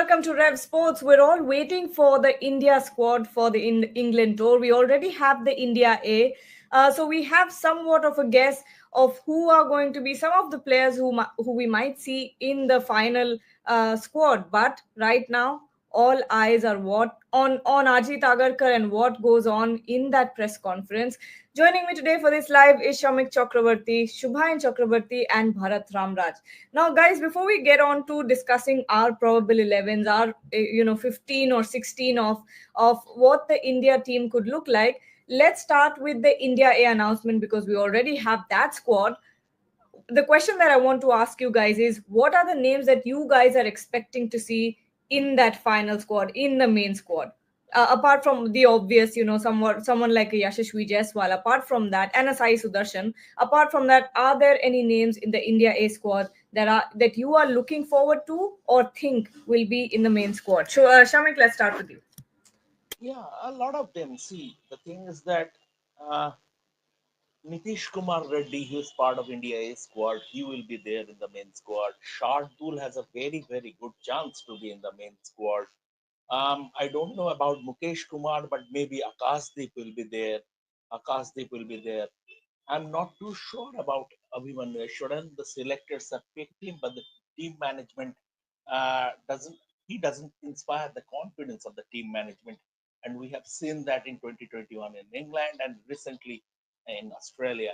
welcome to Rev Sports. We're all waiting for the India squad for the England tour. We already have the India A. So we have somewhat of a guess of who are going to be some of the players who we might see in the final squad. But right now, all eyes are on Ajit Agarkar and what goes on in that press conference. Joining me today for this live is Shamik Chakrabarti, Shubhayan Chakrabarti, and Bharat Ramraj. Now, guys, before we get on to discussing our probable 11s, our 15 or 16 of what the India team could look like, let's start with the India A announcement because we already have that squad. The question that I want to ask you guys is, what are the names that you guys are expecting to see in that final squad, in the main squad? Apart from the obvious, someone like a Yashasvi Jaiswal, apart from that, and a Sai Sudarshan, apart from that, are there any names in the India A squad that you are looking forward to or think will be in the main squad? So, Shamik, let's start with you. Yeah, a lot of them. See, the thing is that uh, Nitish Kumar Reddy, who is part of India A squad, he will be there in the main squad. Shardul has a very, very good chance to be in the main squad. I don't know about Mukesh Kumar, but maybe Akashdeep will be there. Akashdeep will be there. I'm not too sure about Abhimanyu Ashwaran. The selectors have picked him, but the team management doesn't. He doesn't inspire the confidence of the team management, and we have seen that in 2021 in England and recently in Australia.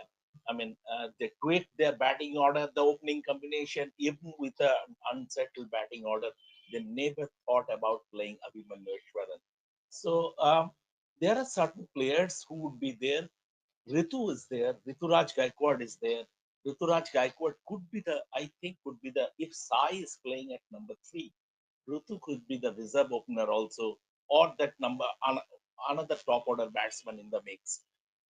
I mean, they tweaked their batting order, the opening combination, even with an unsettled batting order. They never thought about playing Abhimanyu Ashwaran. So there are certain players who would be there. Ritu is there. Rituraj Gaikwad is there. Rituraj Gaikwad could be the, I think, could be the, if Sai is playing at number 3, Ritu could be the reserve opener also, or that another top order batsman in the mix.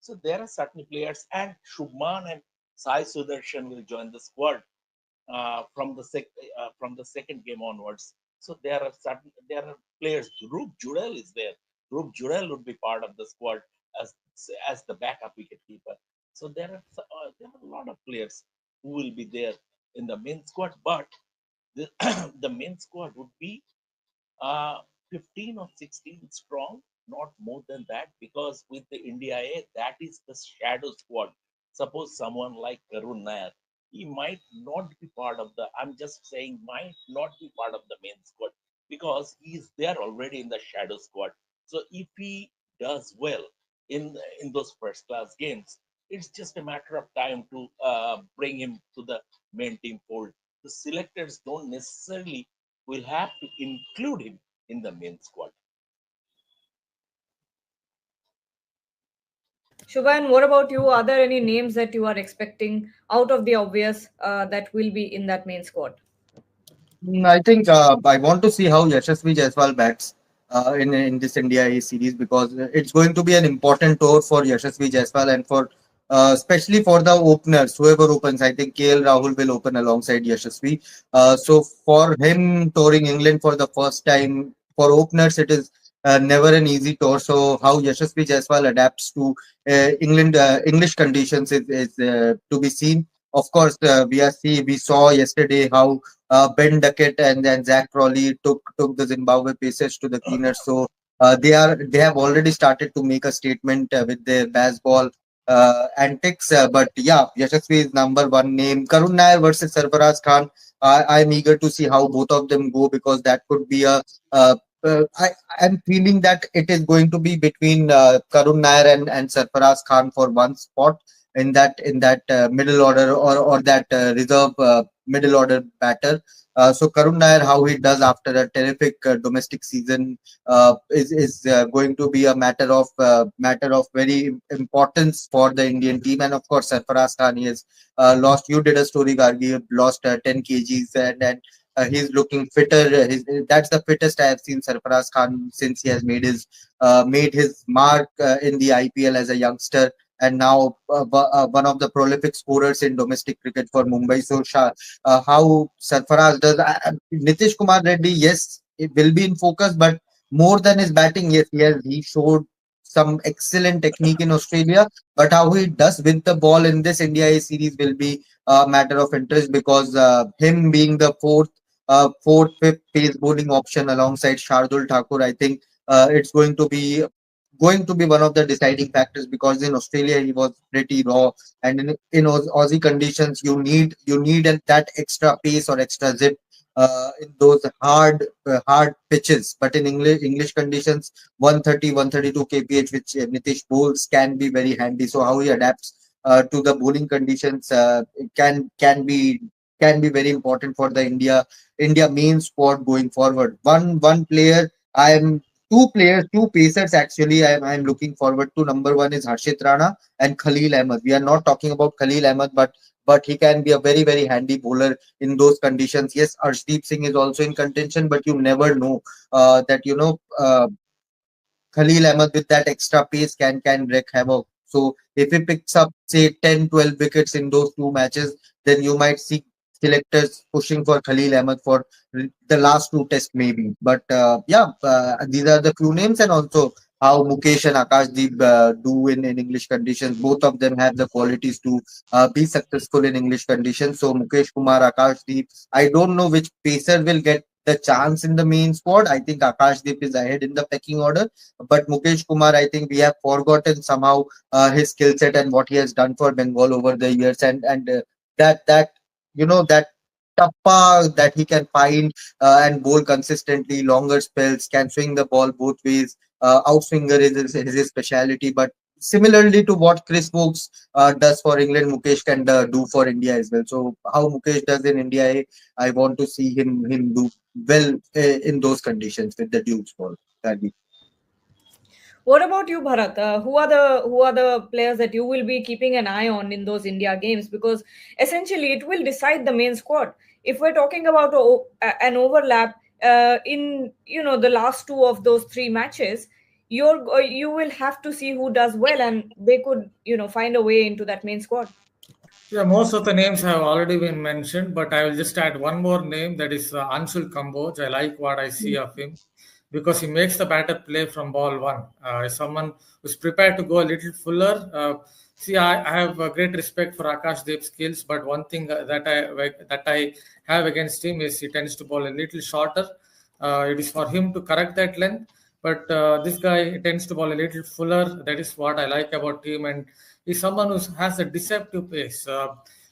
So there are certain players, and Shubman and Sai Sudarshan will join the squad from the second game onwards. So there are players. Dhruv Jurel is there. Dhruv Jurel would be part of the squad as as the backup wicket keeper. So there are a lot of players who will be there in the main squad, but the, the main squad would be uh, 15 or 16 strong, not more than that, because with the India A, that is the shadow squad. Suppose someone like Karun Nair, he might not be part of the, I'm just saying, might not be part of the main squad because he is there already in the shadow squad. So if he does well in those first class games, it's just a matter of time to bring him to the main team fold. The selectors don't necessarily will have to include him in the main squad. Shubhayan, what about you? Are there any names that you are expecting out of the obvious that will be in that main squad? I think I want to see how Yashasvi Jaiswal bats in this India A series because it's going to be an important tour for Yashasvi Jaiswal and for especially for the openers, whoever opens. I think KL Rahul will open alongside Yashasvi. So for him touring England for the first time, for openers, it is never an easy tour. So how Yashasvi Jaiswal adapts to English conditions is to be seen. Of course, we saw yesterday how Ben Duckett and then Zach Crawley took the Zimbabwe Pacers to the cleaners. So they have already started to make a statement with their baseball antics. But yeah, Yashasvi is number one name. Karun Nair versus Sarfaraz Khan. I'm eager to see how both of them go because that could be a. I'm feeling that it is going to be between Karun Nair and Sarfaraz Khan for one spot in that middle order or that reserve middle order batter. So Karun Nair, how he does after a terrific domestic season, is going to be a matter of very importance for the Indian team. And of course, Sarfaraz Khan, he has lost. You did a story, Gargi, lost 10 kgs and. He's looking fitter. That's the fittest I have seen Sarfaraz Khan since he has made his mark in the IPL as a youngster and now one of the prolific scorers in domestic cricket for Mumbai. So, how Sarfaraz does, Nitish Kumar Reddy, yes, it will be in focus, but more than his batting, yes, he showed some excellent technique in Australia. But how he does with the ball in this India A series will be a matter of interest because him being the fourth fourth, fifth pace bowling option alongside Shardul Thakur. I think it's going to be one of the deciding factors, because in Australia he was pretty raw, and in Aussie conditions you need that extra pace or extra zip in those hard pitches. But in English conditions, 130, 132 kph, which Nitish bowls, can be very handy. So how he adapts to the bowling conditions can be very important for the India main squad going forward. One player I am Two players, two pacers actually. I'm looking forward to. Number one is Harshit Rana and Khalil Ahmed. We are not talking about Khalil Ahmed, but he can be a very very handy bowler in those conditions. Yes, Arshdeep Singh is also in contention, but you never know that Khalil Ahmed with that extra pace can wreak havoc. So if he picks up say 10, 12 wickets in those two matches, then you might see selectors pushing for Khalil Ahmed for the last two tests maybe. But yeah, these are the few names, and also how Mukesh and Akashdeep do in English conditions. Both of them have the qualities to be successful in English conditions. So Mukesh Kumar, Akashdeep, I don't know which pacer will get the chance in the main squad. I think Akashdeep is ahead in the pecking order, but Mukesh Kumar, I think we have forgotten somehow his skill set and what he has done for Bengal over the years, and that tappa that he can find and bowl consistently, longer spells, can swing the ball both ways. Outswinger is his speciality, but similarly to what Chris Wokes does for England, Mukesh can do for India as well. So how Mukesh does in India, I want to see him do well in those conditions with the Duke's ball. That'd be. What about you, Bharat? Who are the players that you will be keeping an eye on in those India games? Because essentially, it will decide the main squad. If we're talking about an overlap in the last two of those three matches, you will have to see who does well, and they could find a way into that main squad. Yeah, most of the names have already been mentioned, but I will just add one more name, that is Anshul Kamboj. I like what I see of him because he makes the batter play from ball one. Someone who's prepared to go a little fuller. See, I have a great respect for Akash Dev's skills, but one thing that I have against him is he tends to bowl a little shorter. It is for him to correct that length, but this guy tends to bowl a little fuller. That is what I like about him, and he's someone who has a deceptive pace.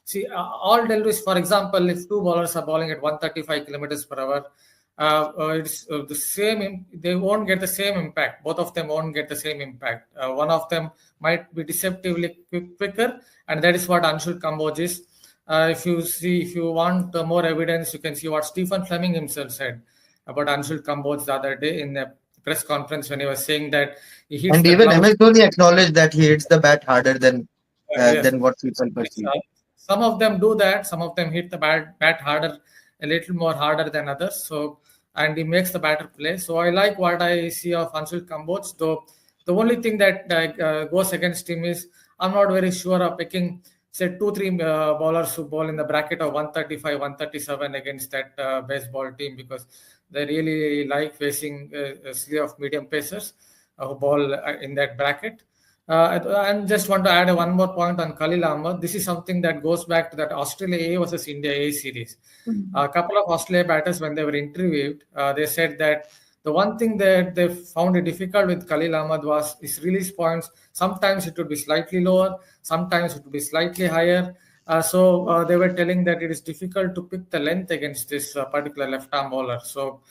See, all Delvis, for example, if two bowlers are bowling at 135 kilometers per hour, it's the same. They won't get the same impact. Both of them won't get the same impact. One of them might be deceptively quicker, and that is what Anshul Kamboj is. If you want more evidence, you can see what Stephen Fleming himself said about Anshul Kamboj the other day in a press conference when he was saying that he hits And the even glove. MS Dhoni acknowledged that he hits the bat harder than Yes, what people yes. perceive. Some of them do that. Some of them hit the bat harder, a little more harder than others. So, and he makes the batter play. So I like what I see of Anshul Kamboj. Though the only thing that goes against him is I'm not very sure of picking say two three bowlers who bowl in the bracket of 135, 137 against that baseball team, because they really like facing a slew of medium pacers who bowl in that bracket. I just want to add one more point on Khalil Ahmed. This is something that goes back to that Australia A versus India A series. A couple of Australia batters, when they were interviewed, they said that the one thing that they found it difficult with Khalil Ahmed was his release points. Sometimes it would be slightly lower, sometimes it would be slightly higher. So they were telling that it is difficult to pick the length against this particular left-arm bowler. So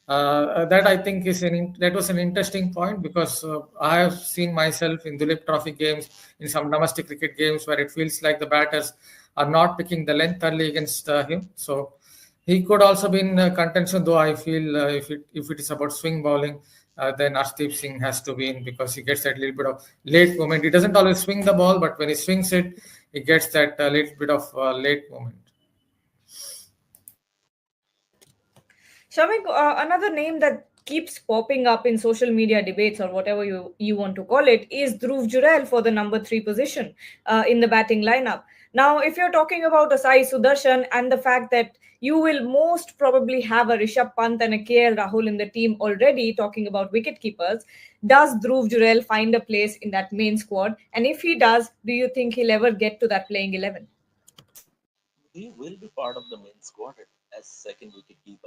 that I think that was an interesting point, because I have seen myself in Dulip Trophy games, in some domestic cricket games, where it feels like the batters are not picking the length early against him. So he could also be in contention, though I feel if it is about swing bowling, then Arshdeep Singh has to be in, because he gets that little bit of late movement. He doesn't always swing the ball, but when he swings it, he gets that little bit of late movement. Shamik, another name that keeps popping up in social media debates, or whatever you want to call it, is Dhruv Jurel for the number three position in the batting lineup. Now, if you're talking about Asai Sudarshan and the fact that you will most probably have a Rishabh Pant and a KL Rahul in the team already, talking about wicket keepers, does Dhruv Jurel find a place in that main squad? And if he does, do you think he'll ever get to that playing 11? He will be part of the main squad as second wicket keeper.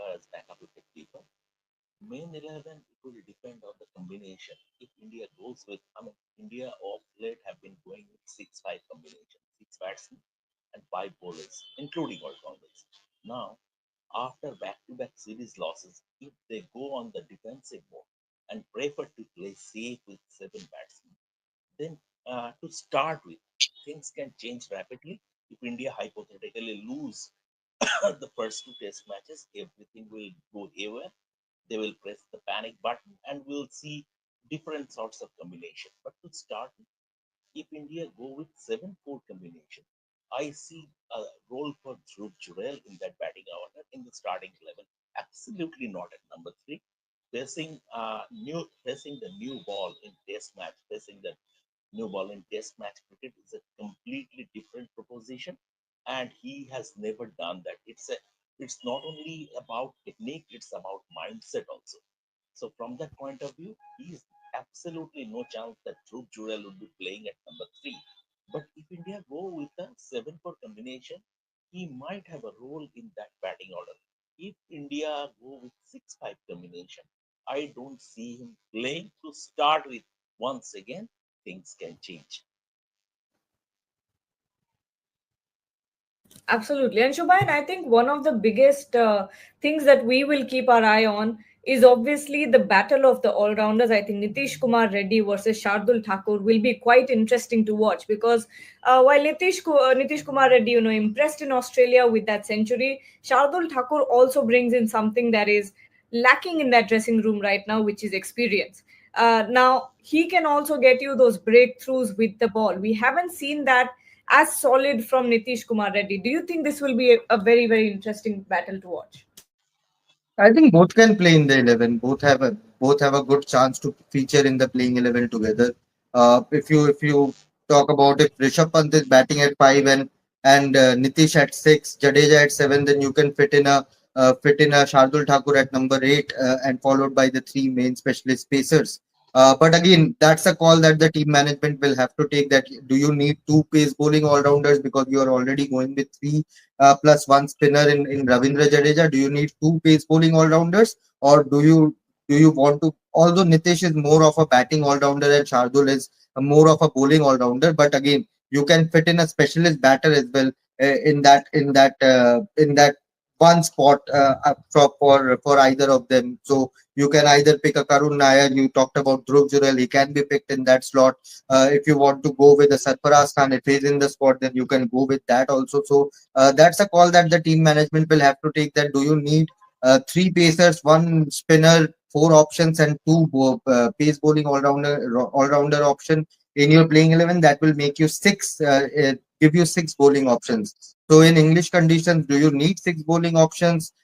main 11, it will depend on the combination. If India goes with, I mean, India of late have been going with 6-5 combination, six batsmen and five bowlers, including all-rounders. Now, after back-to-back series losses, if they go on the defensive mode and prefer to play safe with seven batsmen, then to start with, things can change rapidly. If India hypothetically lose the first two test matches, everything will go haywire. They will press the panic button and we'll see different sorts of combination. But to start with, if India go with 7-4 combination, I see a role for Dhruv Jurel in that batting order in the starting 11. Absolutely not at number three. Facing the new ball in Test match, facing the new ball in Test match cricket is a completely different proposition, and he has never done that. It's not only about technique; it's about mindset also. So from that point of view, he is absolutely no chance that Dhruv Jurel would be playing at number three. But if India go with a 7-4 combination, he might have a role in that batting order. If India go with 6-5 combination, I don't see him playing to start with. Once again, things can change. Absolutely. And Shubhayan, I think one of the biggest things that we will keep our eye on is obviously the battle of the all rounders. I think Nitish Kumar Reddy versus Shardul Thakur will be quite interesting to watch because while Nitish Kumar Reddy, impressed in Australia with that century, Shardul Thakur also brings in something that is lacking in that dressing room right now, which is experience. Now, he can also get you those breakthroughs with the ball. We haven't seen that as solid from Nitish Kumar Reddy. Do you think this will be a very, very interesting battle to watch? I think both can play in the 11. Both have a good chance to feature in the playing 11 together. If you talk about if Rishabh Pant is batting at five and Nitish at six, Jadeja at seven, then you can fit in a Shardul Thakur at number eight, and followed by the three main specialist pacers. But again, that's a call that the team management will have to take. That do you need two pace bowling all rounders because you are already going with three plus one spinner in Ravindra Jadeja? Do you need two pace bowling all rounders, or do you want to? Although Nitish is more of a batting all rounder and Shardul is more of a bowling all rounder, but again, you can fit in a specialist batter as well in that one spot for either of them. So you can either pick a Karun Nair. You talked about Dhruv Jurel. He can be picked in that slot. If you want to go with a Sarfaraz Khan, if he's in the spot, then you can go with that also. So that's a call that the team management will have to take. That do you need three pacers, one spinner, four options, and two pace bowling all rounder option in your playing 11? That will make you six. Give you six bowling options. So in English conditions, do you need six bowling options?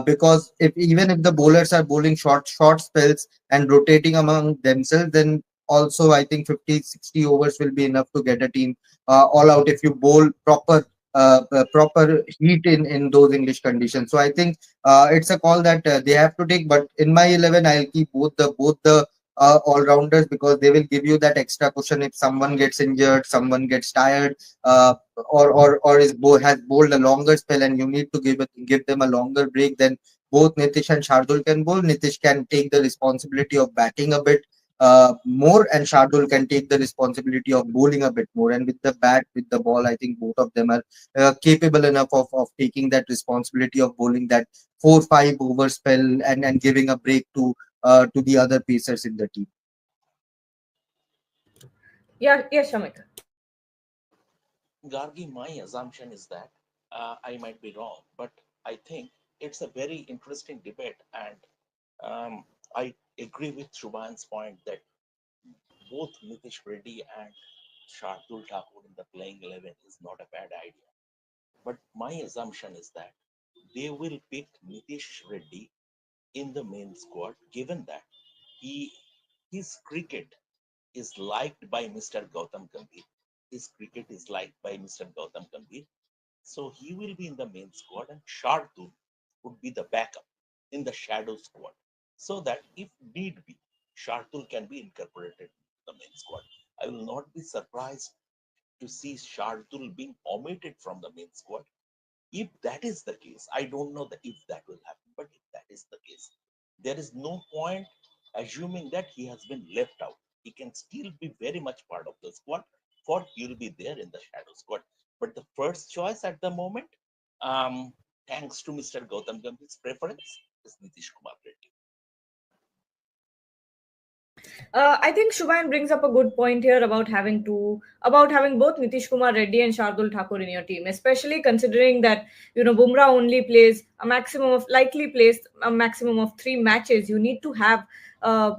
Because if even if the bowlers are bowling short spells and rotating among themselves, then also I think 50, 60 overs will be enough to get a team all out if you bowl proper heat in those English conditions. So I think it's a call that they have to take. But in my 11, I'll keep both the all rounders because they will give you that extra cushion if someone gets injured, someone gets tired, or has bowled a longer spell and you need to give them a longer break. Then both Nitish and Shardul can bowl. Nitish can take the responsibility of batting a bit more, and Shardul can take the responsibility of bowling a bit more. And with the bat, with the ball, I think both of them are capable enough of taking that responsibility of bowling that 4-5 over spell and giving a break to the other pacers in the team. Yeah, yeah, Shamik. Gargi, my assumption is that I might be wrong, but I think it's a very interesting debate, and I agree with Shubhan's point that both Nitish Reddy and Shardul Thakur in the playing 11 is not a bad idea. But my assumption is that they will pick Nitish Reddy in the main squad, given that he his cricket is liked by Mr. Gautam Gambhir. His cricket is liked by Mr. Gautam Gambhir. So he will be in the main squad, and Shardul would be the backup in the shadow squad. So that if need be, Shardul can be incorporated in the main squad. I will not be surprised to see Shardul being omitted from the main squad. If that is the case, I don't know that if that will happen, but if that is the case, there is no point assuming that he has been left out. He can still be very much part of the squad, for he'll be there in the shadow squad. But the first choice at the moment, um, thanks to Mr. Gautam Gambhir's preference, is Nitish Kumar Reddy. I think Shubhayan brings up a good point here about having both Nitish Kumar Reddy and Shardul Thakur in your team, especially considering that Bumrah only plays a maximum of 3 matches. You need to have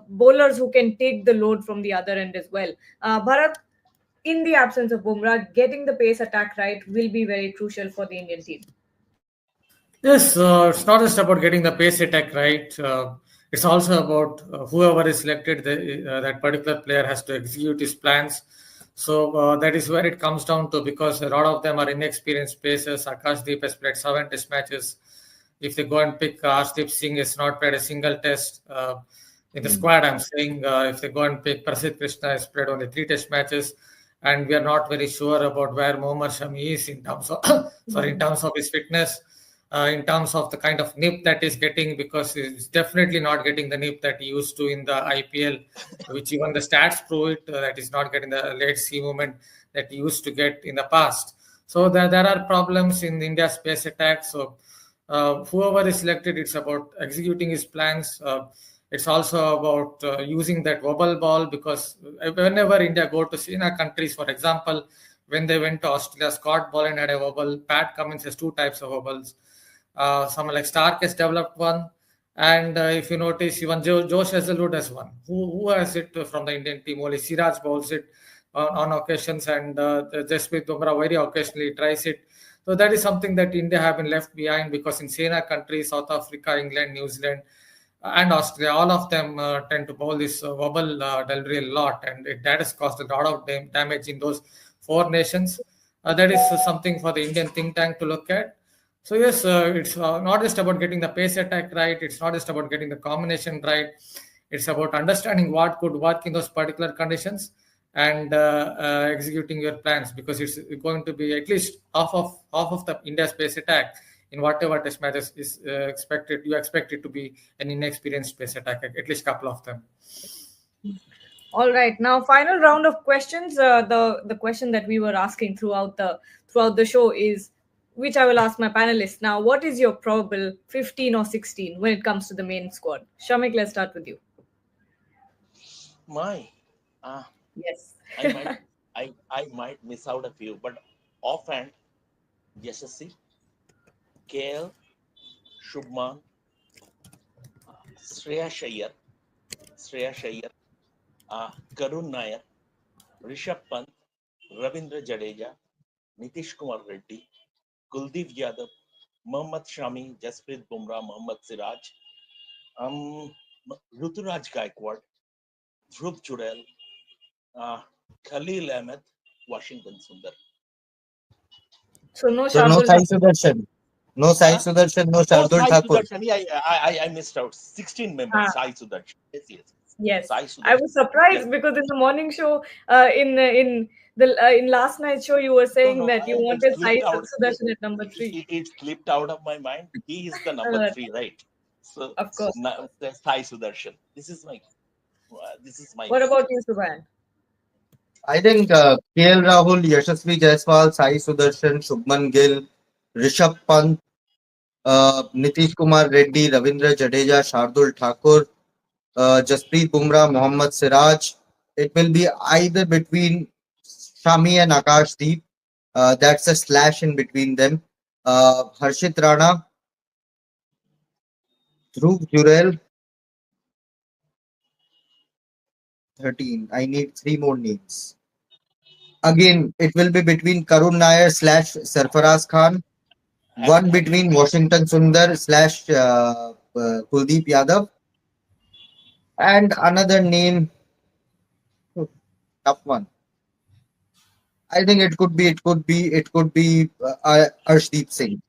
bowlers who can take the load from the other end as well. Bharat, in the absence of Bumrah, getting the pace attack right will be very crucial for the Indian team. Yes, it's not just about getting the pace attack right. It's also about whoever is selected, that particular player has to execute his plans. So that is where it comes down to, because a lot of them are inexperienced pacers. Akashdeep has played 7 test matches. If they go and pick Arshdeep Singh, has not played a single test in the squad. I'm saying if they go and pick Prasidh Krishna, has played only 3 test matches, and we are not very sure about where Mohammad Shami is in terms of in terms of his fitness. In terms of the kind of nip that he's getting, because he's definitely not getting the nip that he used to in the IPL, which even the stats prove it, that he's not getting the late C movement that he used to get in the past. So there are problems in India's pace attack. So whoever is selected, it's about executing his plans. It's also about using that wobble ball, because whenever India go to Sina countries, for example, when they went to Australia, Scott Boland had a wobble. Pat Cummins has 2 types of wobbles. Someone like Stark has developed one, and if you notice, even Josh Hazlewood has one. Who has it from the Indian team? Only Siraj bowls it on occasions, and Jasprit Bumrah very occasionally tries it. So that is something that India have been left behind, because in Sena countries, South Africa, England, New Zealand, and Australia, all of them tend to bowl this wobble delivery a lot, and that has caused a lot of damage in those 4 nations. That is something for the Indian think tank to look at. So yes, it's not just about getting the pace attack right. It's not just about getting the combination right. It's about understanding what could work in those particular conditions, and executing your plans, because it's going to be at least half of the India's pace attack in whatever test matches is expected. You expect it to be an inexperienced pace attack, at least couple of them. All right, now final round of questions. The question that we were asking throughout the show is, which I will ask my panelists now. What is your probable 15 or 16 when it comes to the main squad? Shamik, let's start with you. Yes. I might miss out a few, but offhand, Yashasvi, KL, Shubman, Shreya Shayyar, Karun Nair, Rishabh Pant, Ravindra Jadeja, Nitish Kumar Reddy, Kuldeep Yadav, Mohammad Shami, Jasprit Bumrah, Mohammad Siraj, Ruturaj Gaikwad, Dhruv Jurel, Khalil Ahmed, Washington Sundar. So no So no Shardul Sai Thakur. Sudarshan. No Sai Sudarshan, no Shardul Sai Thakur. Sudarshan. I missed out. 16 members. Sai Sudarshan. Yes. Yes, Sai I Sudarshan. was surprised Yes. because in the morning show, in last night's show, you were saying that you wanted Sai Sudarshan at number 3. It slipped out of my mind. He is the number 3, right? So, Of course. Sai Sudarshan. This is my. What about you, Subhan? I think KL Rahul, Yashasvi Jaiswal, Sai Sudarshan, Shubman Gill, Rishabh Pant, Nitish Kumar Reddy, Ravindra Jadeja, Shardul Thakur, Jasprit Bumrah, Mohammad Siraj. It will be either between Shami and Akashdeep. That's a slash in between them. Harshit Rana, Dhruv Jurel, 13. I need 3 more names. Again, it will be between Karun Nair / Sarfaraz Khan, one between Washington Sundar / Kuldeep Yadav, and another name, tough one. I think it could be Arshdeep Singh.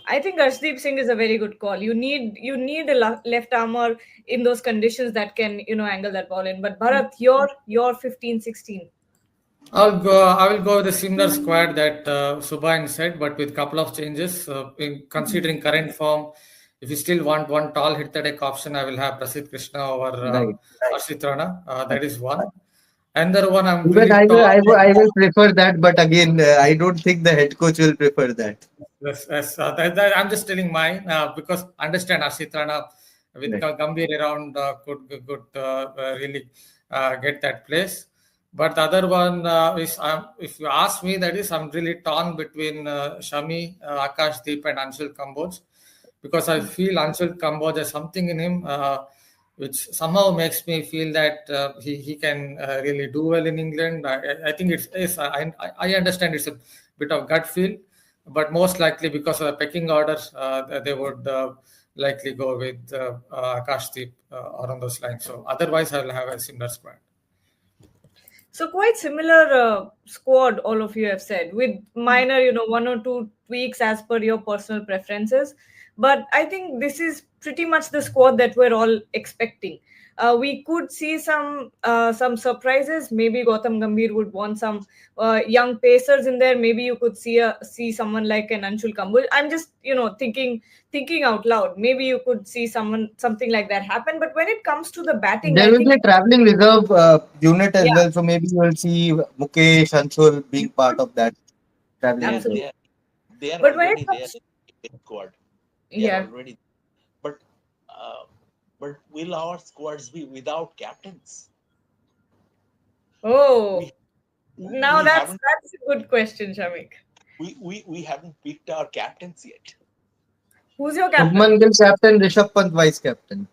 I think Arshdeep Singh is a very good call. You need a left armour in those conditions that can angle that ball in. But Bharat, your 15, 16. I will go with the similar squad that Subhain said, but with a couple of changes. In considering current form, if you still want one tall hit-the-deck option, I will have Prasidh Krishna over Right. Harshit Rana. That is one. Another one I'm Even really torn. I will prefer that, but again, I don't think the head coach will prefer that. Yes, yes. I'm just telling mine because understand Ashit Rana with Right. Gambhir around could really get that place. But the other one is, if you ask me, that is, I'm really torn between Shami, Akash Deep, and Anshul Kamboj because I feel Anshul Kamboj has something in him which somehow makes me feel that he can really do well in England. I think I understand it's a bit of gut feel, but most likely because of the pecking order, they would likely go with Akashdeep around those lines. So otherwise, I will have a similar squad. So quite similar squad, all of you have said, with minor, one or two tweaks as per your personal preferences. But I think this is pretty much the squad that we're all expecting. We could see some surprises. Maybe Gautam Gambhir would want some young pacers in there. Maybe you could see someone like an Anshul Kamboj. I'm just thinking out loud. Maybe you could see something like that happen. But when it comes to the batting, There I will be think a traveling reserve unit as yeah, well, so maybe you will see Mukesh, Anshul being part of that They traveling are reserve. absolutely. there. They are But when it already there comes, in the squad. They are yeah. already. But uh, but will our squads be without captains? We Oh, now we haven't that's a good question, Shamik. we haven't picked our captains yet. Who's your Shubman captain? Gill captain, Rishabh Pant vice captain.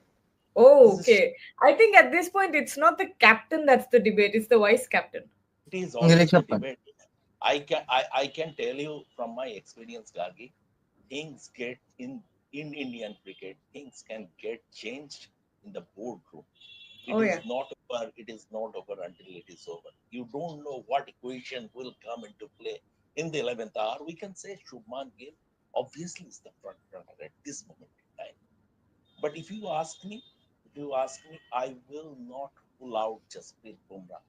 Oh, This is okay. I think at this point it's not the captain that's the debate; it's the vice captain. it is always the Rishabh Pant. debate. I can tell you from my experience, Gargi, things get in Indian cricket, things can get changed in the boardroom. It Oh is yeah. not over. It is not over until it is over. You don't know what equation will come into play in the 11th hour. We can say Shubman Gill obviously is the front runner at this moment in time. But if you ask me, I will not rule out Jasprit Bumrah.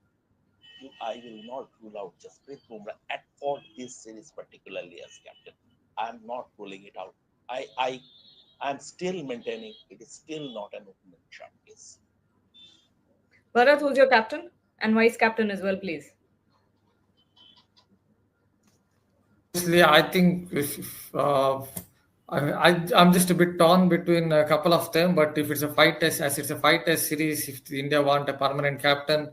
I will not rule out Jasprit Bumrah at for this series, particularly as captain. I'm not ruling it out. I'm still maintaining it is still not an open and shut case. Bharat, who's your captain and vice captain as well, please? Honestly, I think I'm just a bit torn between a couple of them. But if it's a fight test, as it's a fight test series, if India want a permanent captain,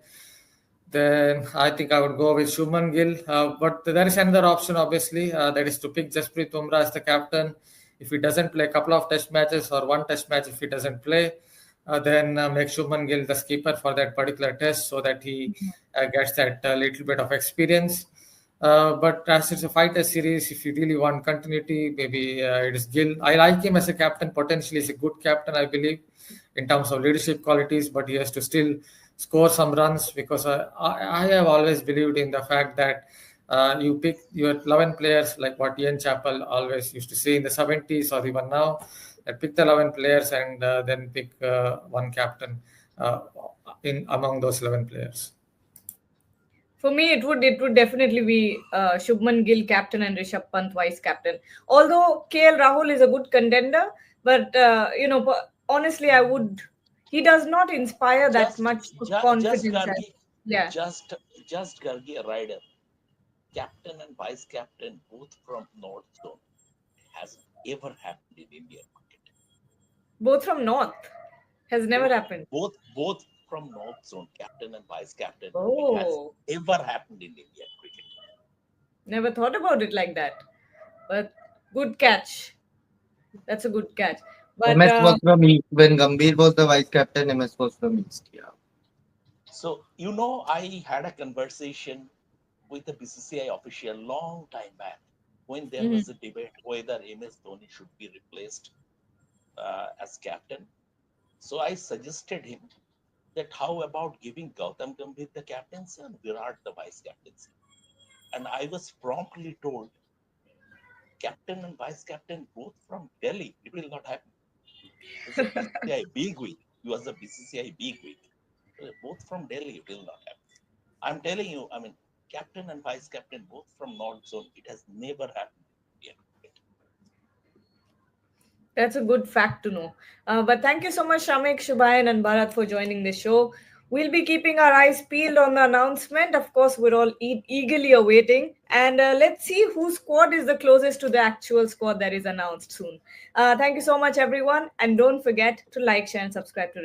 then I think I would go with Shubman Gill. But there is another option, obviously, that is to pick Jasprit Bumrah as the captain. If he doesn't play a couple of test matches or one test match, if he doesn't play, then make Shubman Gill the skipper for that particular test so that he gets that little bit of experience. But as it's a fighter series, if you really want continuity, maybe it is Gill. I like him as a captain. Potentially, he's a good captain, I believe, in terms of leadership qualities. But he has to still score some runs because I have always believed in the fact that you pick your 11 players, like what Ian Chappell always used to say in the 70s or even now, that pick the 11 players and then pick one captain uh, in among those 11 players. For me, it would definitely be Shubman Gill captain and Rishabh Pant vice captain. Although KL Rahul is a good contender, but honestly, I would. He does not inspire that Just, much just confidence. Gargi, Yeah, just, just Gargi, a rider, captain and vice captain, both from North Zone, has ever happened in Indian cricket. both from North has never Both, happened. both from North Zone, captain and vice captain. It has Oh, ever happened in Indian cricket. never thought about it like that. But good catch. That's a good catch. But MS was from East. When Gambhir was the vice captain, MS was from East. Yeah. So I had a conversation with a BCCI official long time back when there mhm. was a debate whether MS Dhoni should be replaced as captain. So I suggested him that how about giving Gautam Gambhir the captaincy and Virat the vice captaincy? And I was promptly told, captain and vice captain both from Delhi, it will not happen. He was a BCCI bigwig. He was a BCCI bigwig. Both from Delhi, it will not happen. I'm telling you, I mean, captain and vice captain both from North Zone, it has never happened in India cricket. That's a good fact to know. But thank you so much, Shamik, Shubayan, and Bharat for joining the show. We'll be keeping our eyes peeled on the announcement. Of course, we're all eagerly awaiting. And let's see whose squad is the closest to the actual squad that is announced soon. Thank you so much, everyone. And don't forget to like, share, and subscribe to